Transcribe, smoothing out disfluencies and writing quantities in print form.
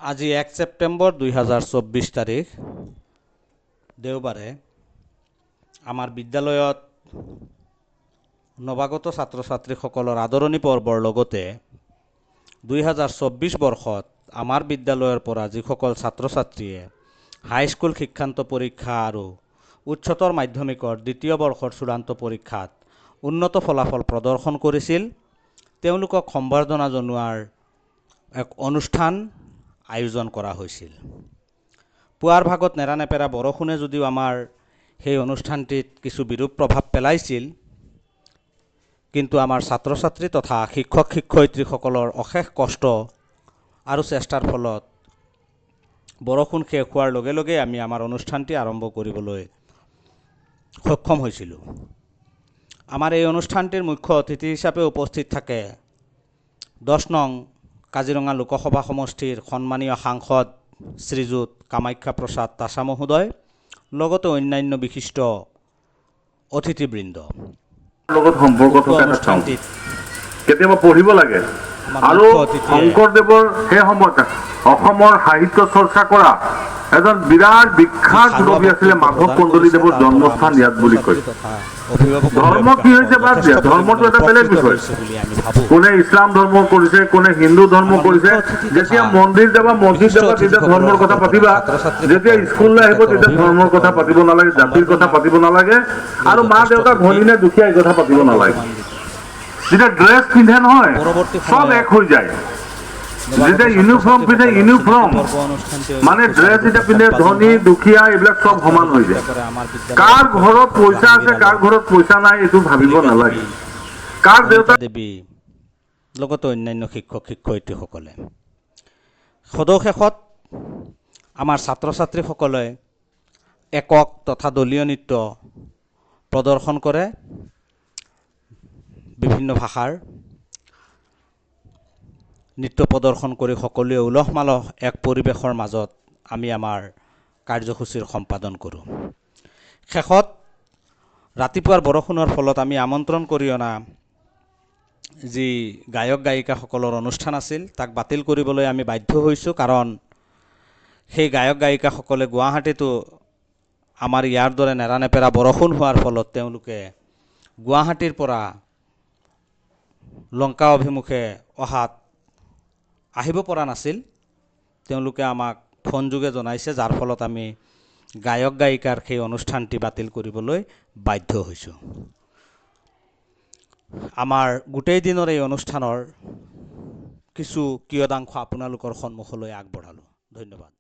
আজি 1 ছেপ্টেম্বৰ 2024 তাৰিখ দেওবাৰে আমাৰ বিদ্যালয়ত নৱাগত ছাত্ৰ ছাত্ৰীসকলৰ আদৰণি পৰ্বৰ লগতে 2024 বৰ্ষত আমাৰ বিদ্যালয়ৰ পৰা যিসকল ছাত্ৰ ছাত্ৰীয়ে হাইস্কুল শিক্ষান্ত পৰীক্ষা আৰু উচ্চতৰ মাধ্যমিকৰ দ্বিতীয় বৰ্ষৰ চূড়ান্ত পৰীক্ষাত উন্নত ফলাফল প্ৰদৰ্শন কৰিছিল তেওঁলোকক সম্বৰ্ধনা জনোৱাৰ এক অনুষ্ঠান আয়োজন কৰা হৈছিল। পুৱাৰ ভাগত নেৰানেপেৰা বৰষুণে যদিও আমাৰ সেই অনুষ্ঠানটিত কিছু বিৰূপ প্ৰভাৱ পেলাইছিল, কিন্তু আমাৰ ছাত্ৰ ছাত্ৰী তথা শিক্ষক শিক্ষয়িত্ৰীসকলৰ অশেষ কষ্ট আৰু চেষ্টাৰ ফলত বৰষুণ শেষ হোৱাৰ লগে লগে আমি আমাৰ অনুষ্ঠানটি আৰম্ভ কৰিবলৈ সক্ষম হৈছিলোঁ। আমাৰ এই অনুষ্ঠানটিৰ মুখ্য অতিথি হিচাপে উপস্থিত থাকে 10 নং কাজিৰঙা লোকসভা সমষ্টিৰ সন্মানীয় সাংসদ শ্ৰীযুত কামাখ্যা প্ৰসাদ তাছা মহোদয়, লগতে অন্যান্য বিশিষ্ট অতিথিবৃন্দ। লগত সম্পৰ্ক থকা অনুষ্ঠানটিত কেতিয়াবা পঢ়িব লাগে আৰু শংকৰদেৱৰ সেই সময়ত অসমৰ সাহিত্য চৰ্চা কৰা এজন বিৰাট বিখ্যাত কবি আছিলে মাধৱ কন্দলীদেৱৰ জন্মস্থান ইয়াত বুলি কয়। ধৰ্ম কি হৈছে বাদ দিয়া, ধৰ্মটো এটা বেলেগ বিষয়। কোনে ইছলাম ধৰ্ম কৰিছে, কোনে হিন্দু ধৰ্ম কৰিছে। যেতিয়া মন্দিৰ যাবা তেতিয়া ধৰ্মৰ কথা পাতিবা, যেতিয়া স্কুললৈ আহিব তেতিয়া ধৰ্মৰ কথা পাতিব নালাগে, জাতিৰ কথা পাতিব নালাগে, আৰু মা দেউতা ধনী নে দুখীয়া এই কথা পাতিব নালাগে। যেতিয়া ড্ৰেছ পিন্ধে নহয় চব এক হৈ যায়। যেতিয়া ইউনিফৰ্ম পিন্ধে ইউনিফৰ্ম মানে ড্ৰেছ যেতিয়া পিন্ধে ধনী দুখীয়া এইবিলাক চব সমান হৈ যায়। কাৰ ঘৰত পইচা আছে কাৰ ঘৰত পইচা নাই এইটো ভাবিব নালাগে। কাৰ দেউতা দেৱী লগতে অন্যান্য শিক্ষক শিক্ষয়িত্ৰীসকলে সদশেষত আমাৰ ছাত্ৰ ছাত্ৰীসকলে একক তথা দলীয় নৃত্য প্ৰদৰ্শন কৰে। বিভিন্ন ভাষাৰ নৃত্য প্ৰদৰ্শন কৰি সকলোৱে উলহ মালহ এক পৰিৱেশৰ মাজত আমি আমাৰ কাৰ্যসূচীৰ সম্পাদন কৰোঁ। শেষত ৰাতিপুৱাৰ বৰষুণৰ ফলত আমি আমন্ত্ৰণ কৰি অনা যি গায়ক গায়িকাসকলৰ অনুষ্ঠান আছিল তাক বাতিল কৰিবলৈ আমি বাধ্য হৈছোঁ, কাৰণ সেই গায়ক গায়িকাসকলে গুৱাহাটীতো আমাৰ ইয়াৰ দৰে নেৰানেপেৰা বৰষুণ হোৱাৰ ফলত তেওঁলোকে গুৱাহাটীৰ পৰা লংকা অভিমুখে আহিব পৰা নাছিল। তেওঁলোকে আমাক ফোন যোগে জনাইছে, যাৰ ফলত আমি গায়ক গায়িকাৰ সেই অনুষ্ঠানটি বাতিল কৰিবলৈ বাধ্য হৈছোঁ। আমাৰ গোটেই দিনৰ এই অনুষ্ঠানৰ কিছু কিয়দাংশ আপোনালোকৰ সন্মুখলৈ আগবঢ়ালোঁ। ধন্যবাদ।